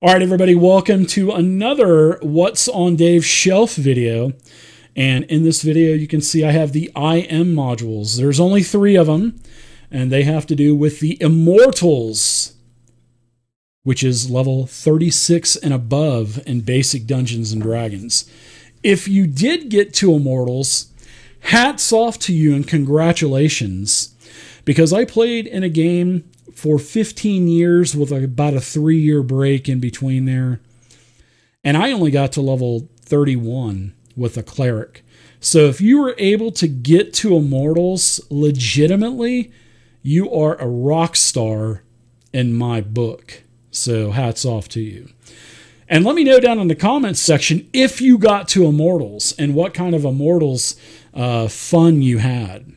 All right, everybody, welcome to another What's on Dave's Shelf video. And in this video, you can see I have the IM modules. There's only 3 of them, and they have to do with the Immortals, which is level 36 and above in basic Dungeons and Dragons. If you did get to Immortals, hats off to you and congratulations, because I played in a game for 15 years with about a 3-year break in between there. And I only got to level 31 with a cleric. So if you were able to get to Immortals legitimately, you are a rock star in my book. So hats off to you. And let me know down in the comments section if you got to Immortals and what kind of Immortals fun you had.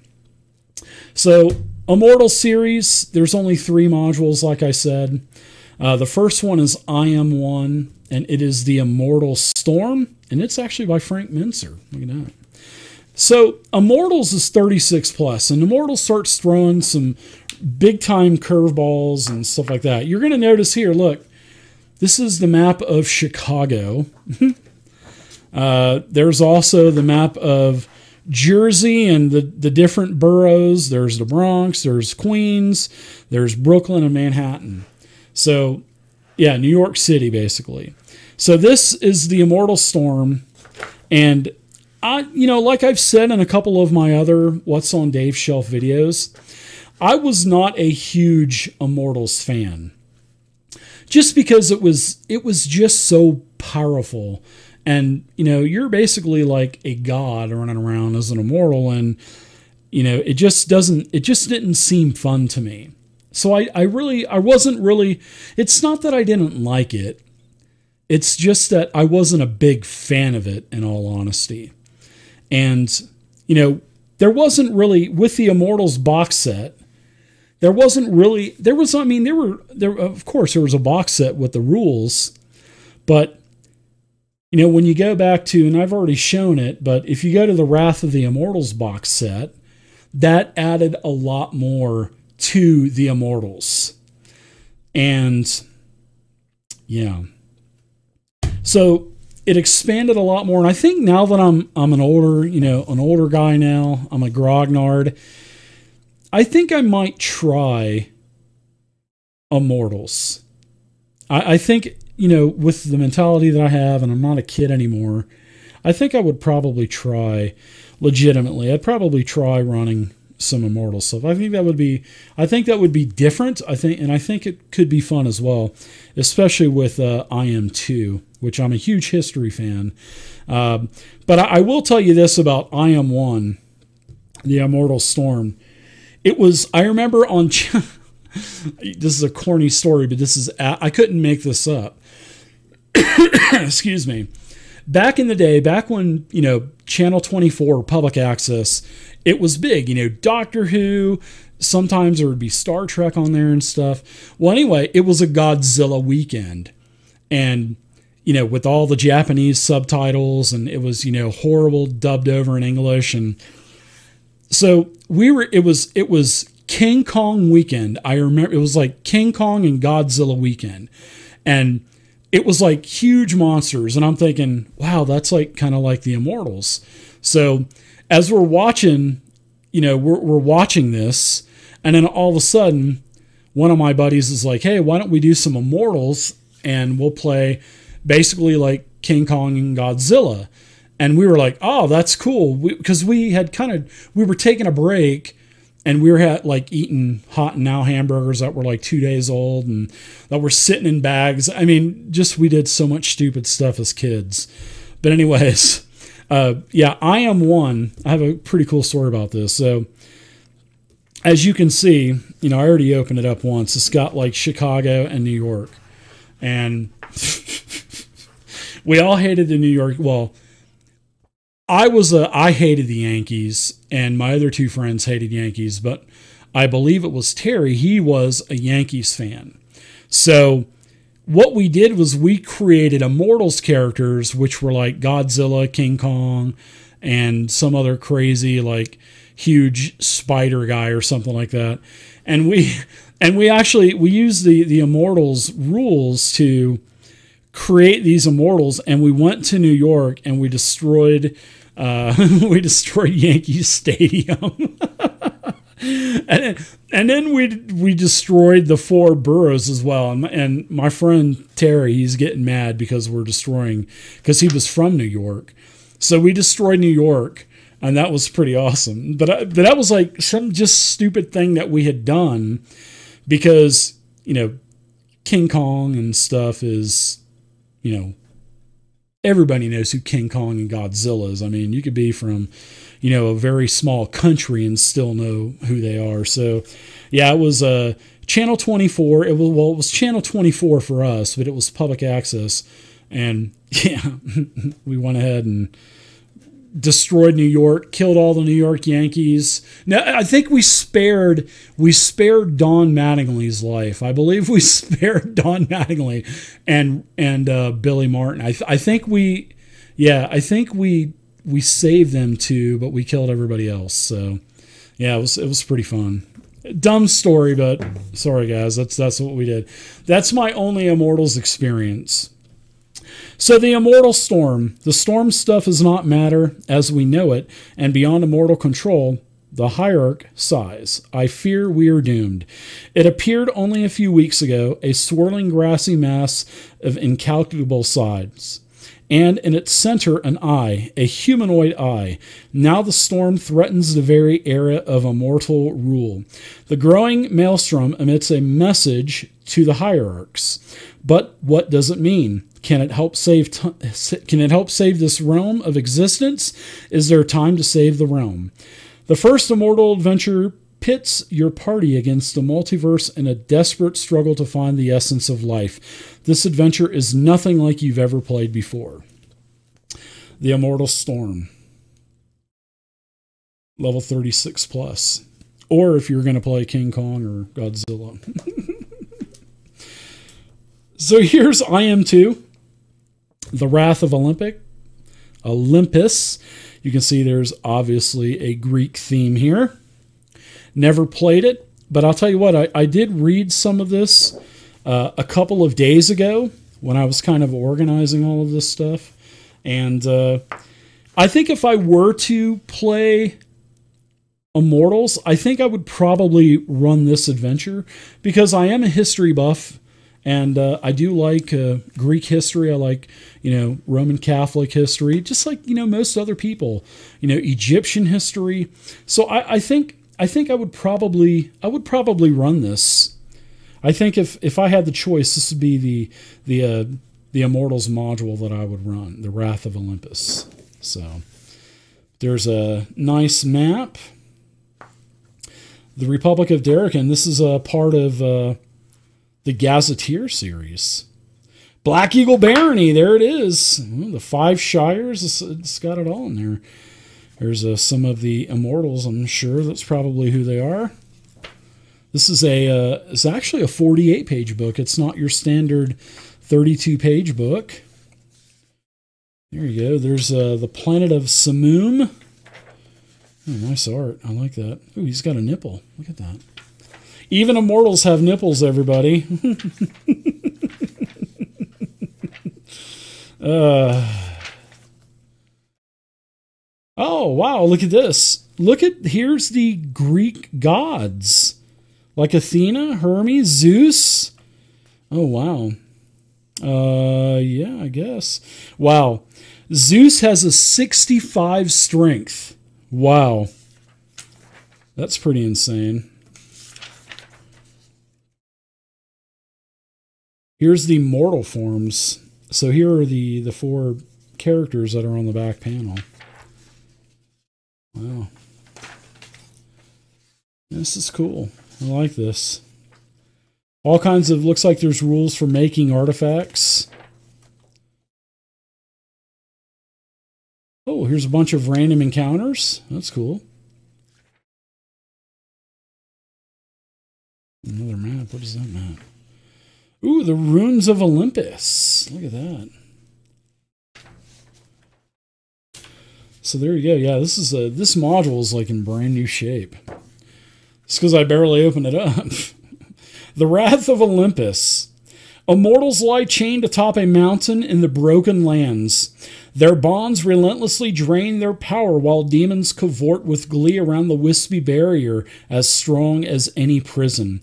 So Immortal series, there's only 3 modules, like I said. The first one is IM1, and it is the Immortal Storm, and it's actually by Frank Mincer. Look at that. So Immortals is 36 plus, and Immortals starts throwing some big-time curveballs and stuff like that. You're going to notice here, look, this is the map of Chicago. There's also the map of Jersey and the different boroughs. There's the Bronx, there's Queens, there's Brooklyn and Manhattan. So, yeah, New York City, basically. So this is the Immortal Storm. And, like I've said in a couple of my other What's on Dave's Shelf videos, I was not a huge Immortals fan. Just because it was just so powerful. And, you're basically like a god running around as an immortal. And, it just didn't seem fun to me. So I wasn't really, it's not that I didn't like it. It's just that I wasn't a big fan of it, in all honesty. And, there wasn't really, with the Immortals box set, of course there was a box set with the rules, but when you go back to, and I've already shown it, but if you go to the Wrath of the Immortals box set, that added a lot more to the Immortals. And yeah. So it expanded a lot more. And I think now that I'm an older guy now, I'm a grognard, I think I might try Immortals. I think, with the mentality that I have, and I'm not a kid anymore, I think I would probably try legitimately. I'd probably try running some Immortal stuff. I think that would be different. I think it could be fun as well, especially with IM2, which I'm a huge history fan. But I will tell you this about IM1, the Immortal Storm. I remember on, this is a corny story, but I couldn't make this up. Excuse me. Back in the day, back when, Channel 24, public access, it was big, Doctor Who, sometimes there would be Star Trek on there and stuff. Well, anyway, it was a Godzilla weekend. And, with all the Japanese subtitles, and it was, horrible dubbed over in English. And so it was King Kong weekend. I remember it was like King Kong and Godzilla weekend. And it was like huge monsters. And I'm thinking, wow, that's like kind of like the Immortals. So as we're watching, we're watching this. And then all of a sudden, one of my buddies is like, hey, why don't we do some Immortals? And we'll play basically like King Kong and Godzilla. And we were like, oh, that's cool. Because we were taking a break. And we were eating hot and now hamburgers that were like 2 days old and that were sitting in bags. I mean, we did so much stupid stuff as kids. But anyways, yeah, IM1, I have a pretty cool story about this. So as you can see, I already opened it up once. It's got like Chicago and New York. And we all hated the New York. Well, I hated the Yankees, and my other 2 friends hated Yankees, but I believe it was Terry. He was a Yankees fan. So what we did was we created Immortals characters, which were like Godzilla, King Kong, and some other crazy, like, huge spider guy or something like that. And we used the Immortals rules to create these immortals, and we went to New York and we destroyed we destroyed Yankee Stadium. And then we destroyed the 4 boroughs as well. And my friend Terry, he's getting mad because we're destroying, because he was from New York. So we destroyed New York, and that was pretty awesome. But that was like some just stupid thing that we had done because, you know, King Kong and stuff is, you know, everybody knows who King Kong and Godzilla is. I mean, you could be from, you know, a very small country and still know who they are. So, yeah, it was Channel 24. It was Channel 24 for us, but it was public access. And, yeah, we went ahead and destroyed New York, killed all the New York Yankees. Now, I think we spared Don Mattingly's life. I believe we spared Don Mattingly and Billy Martin. I think we saved them too, but we killed everybody else. So yeah, it was pretty fun. Dumb story, but sorry guys, that's what we did. That's my only Immortals experience. So the Immortal Storm. The Storm stuff does not matter as we know it, and beyond immortal control, the hierarch sighs. I fear we are doomed. It appeared only a few weeks ago, a swirling grassy mass of incalculable size. And in its center an eye, a humanoid eye. Now the storm threatens the very era of immortal rule. The growing maelstrom emits a message to the hierarchs. But what does it mean? Can it help save this realm of existence? Is there time to save the realm? The first immortal adventure pits your party against the multiverse in a desperate struggle to find the essence of life. This adventure is nothing like you've ever played before. The Immortal Storm. Level 36 plus. Or if you're going to play King Kong or Godzilla. So here's IM2. The Wrath of Olympus. You can see there's obviously a Greek theme here. Never played it, but I'll tell you what, I did read some of this a couple of days ago when I was kind of organizing all of this stuff. And I think if I were to play Immortals, I think I would probably run this adventure because I am a history buff. And I do like Greek history. I like, you know, Roman Catholic history, just like, you know, most other people, you know, Egyptian history. So I think I would probably run this. I think if I had the choice, this would be the Immortals module that I would run, the Wrath of Olympus. So there's a nice map. The Republic of Darrican. This is a part of the Gazetteer series. Black Eagle Barony, there it is. The 5 Shires, it's got it all in there. There's some of the Immortals, I'm sure that's probably who they are. This is it's actually a 48-page book. It's not your standard 32-page book. There you go. There's the Planet of Samum. Oh, nice art. I like that. Oh, he's got a nipple. Look at that. Even Immortals have nipples, everybody. Oh, wow, look at this. Here's the Greek gods. Like Athena, Hermes, Zeus. Oh, wow. Yeah, I guess. Wow. Zeus has a 65 strength. Wow. That's pretty insane. Here's the mortal forms. So here are the 4 characters that are on the back panel. Wow. This is cool. I like this. All kinds of, looks like there's rules for making artifacts. Oh, here's a bunch of random encounters. That's cool. Another map. What is that map? Ooh, the Runes of Olympus. Look at that. So there you go. Yeah, this module is like in brand new shape. It's because I barely opened it up. The Wrath of Olympus. Immortals lie chained atop a mountain in the broken lands. Their bonds relentlessly drain their power while demons cavort with glee around the wispy barrier as strong as any prison.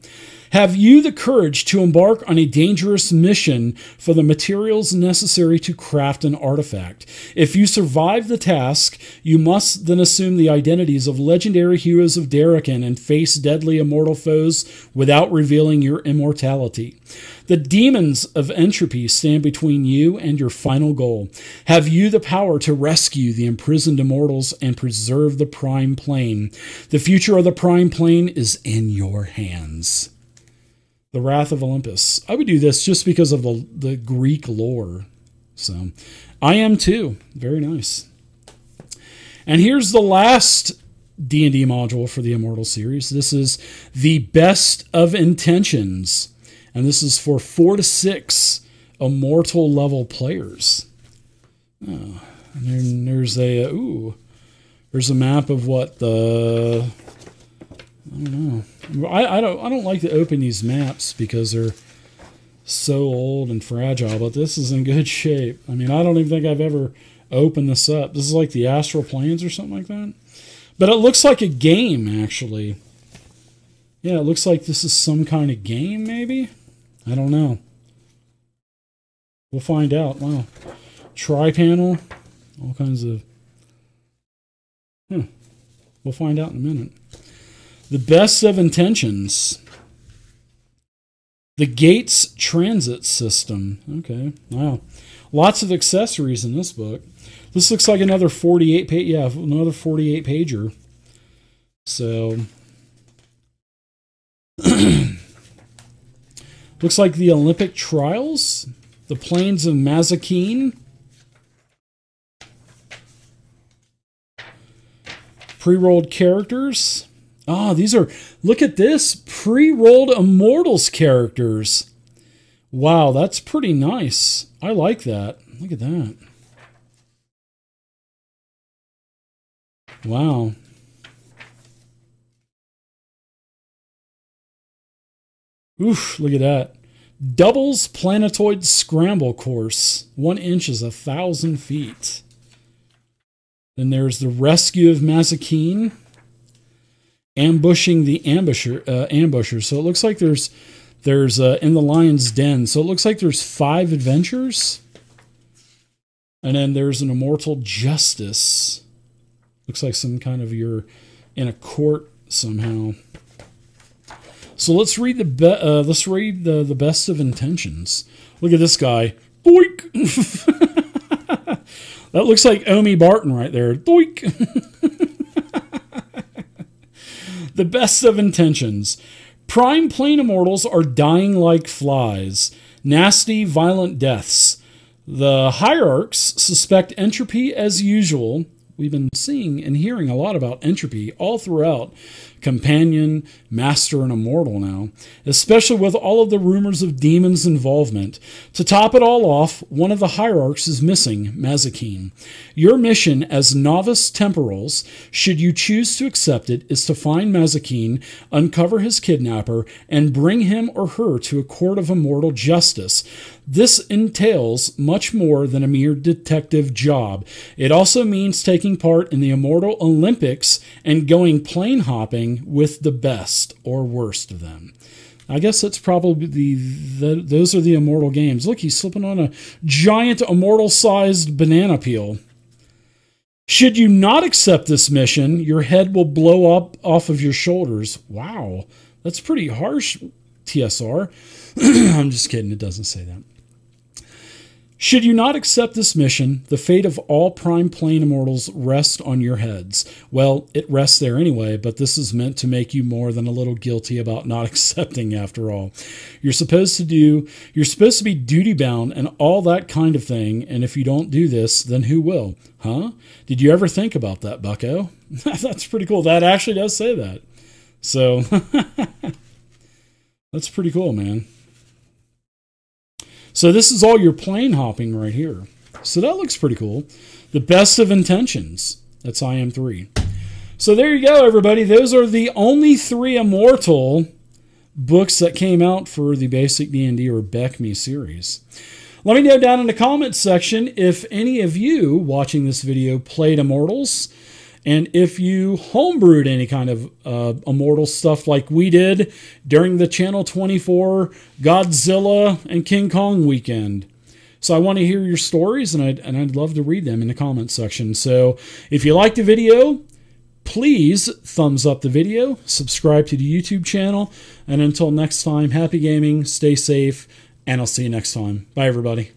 Have you the courage to embark on a dangerous mission for the materials necessary to craft an artifact? If you survive the task, you must then assume the identities of legendary heroes of Darrakan and face deadly immortal foes without revealing your immortality. The demons of entropy stand between you and your final goal. Have you the power to rescue the imprisoned immortals and preserve the Prime Plane? The future of the Prime Plane is in your hands. The Wrath of Olympus. I would do this just because of the Greek lore. So, I am too. Very nice. And here's the last D&D module for the Immortal series. This is the Best of Intentions. And this is for 4 to 6 Immortal level players. Oh, and then there's a, there's a map of what the... I don't know. I don't like to open these maps because they're so old and fragile, but this is in good shape. I mean, I don't even think I've ever opened this up. This is like the Astral Planes or something like that. But it looks like a game, actually. Yeah, it looks like this is some kind of game, maybe? I don't know. We'll find out. Wow. Tri-panel. All kinds of... We'll find out in a minute. The Best of Intentions. The Gates Transit System. Okay, wow. Lots of accessories in this book. This looks like another 48 page. Yeah, another 48 pager. So looks like the Olympic Trials, the Plains of Mazikeen, pre-rolled characters. Ah, these are, look at this, pre-rolled Immortals characters. Wow, that's pretty nice. I like that. Look at that. Wow. Oof, look at that. Doubles Planetoid Scramble Course. 1 inch is 1,000 feet. Then there's the Rescue of Mazikeen. Ambushing the ambushers. So it looks like there's in the Lion's Den. So it looks like there's 5 adventures. And then there's an Immortal Justice. Looks like some kind of you're in a court somehow. So let's read the Best of Intentions. Look at this guy. Doink. That looks like Omi Barton right there. Doink. The Best of Intentions. Prime Plane Immortals are dying like flies. Nasty, violent deaths. The hierarchs suspect entropy as usual. We've been seeing and hearing a lot about entropy all throughout Companion, Master, and Immortal now, especially with all of the rumors of demons' involvement. To top it all off, one of the hierarchs is missing, Mazikeen. Your mission as novice temporals, should you choose to accept it, is to find Mazikeen, uncover his kidnapper, and bring him or her to a court of immortal justice. This entails much more than a mere detective job. It also means taking part in the Immortal Olympics and going plane hopping with the best or worst of them. I guess that's probably those are the Immortal games. Look, he's slipping on a giant Immortal-sized banana peel. Should you not accept this mission, your head will blow up off of your shoulders. Wow, that's pretty harsh, TSR. I'm just kidding, it doesn't say that. Should you not accept this mission, the fate of all Prime Plane Immortals rests on your heads. Well, it rests there anyway, but this is meant to make you more than a little guilty about not accepting after all. You're supposed to be duty-bound and all that kind of thing, and if you don't do this, then who will? Huh? Did you ever think about that, bucko? That's pretty cool. That actually does say that. So, that's pretty cool, man. So this is all your plane hopping right here. So that looks pretty cool. The Best of Intentions. That's IM3. So there you go, everybody. Those are the only 3 Immortal books that came out for the Basic D&D or BECMI series. Let me know down in the comments section if any of you watching this video played Immortals, and if you homebrewed any kind of Immortal stuff like we did during the Channel 24 Godzilla and King Kong weekend. So I want to hear your stories, and I'd love to read them in the comments section. So if you liked the video, please thumbs up the video, subscribe to the YouTube channel, and until next time, happy gaming, stay safe, and I'll see you next time. Bye, everybody.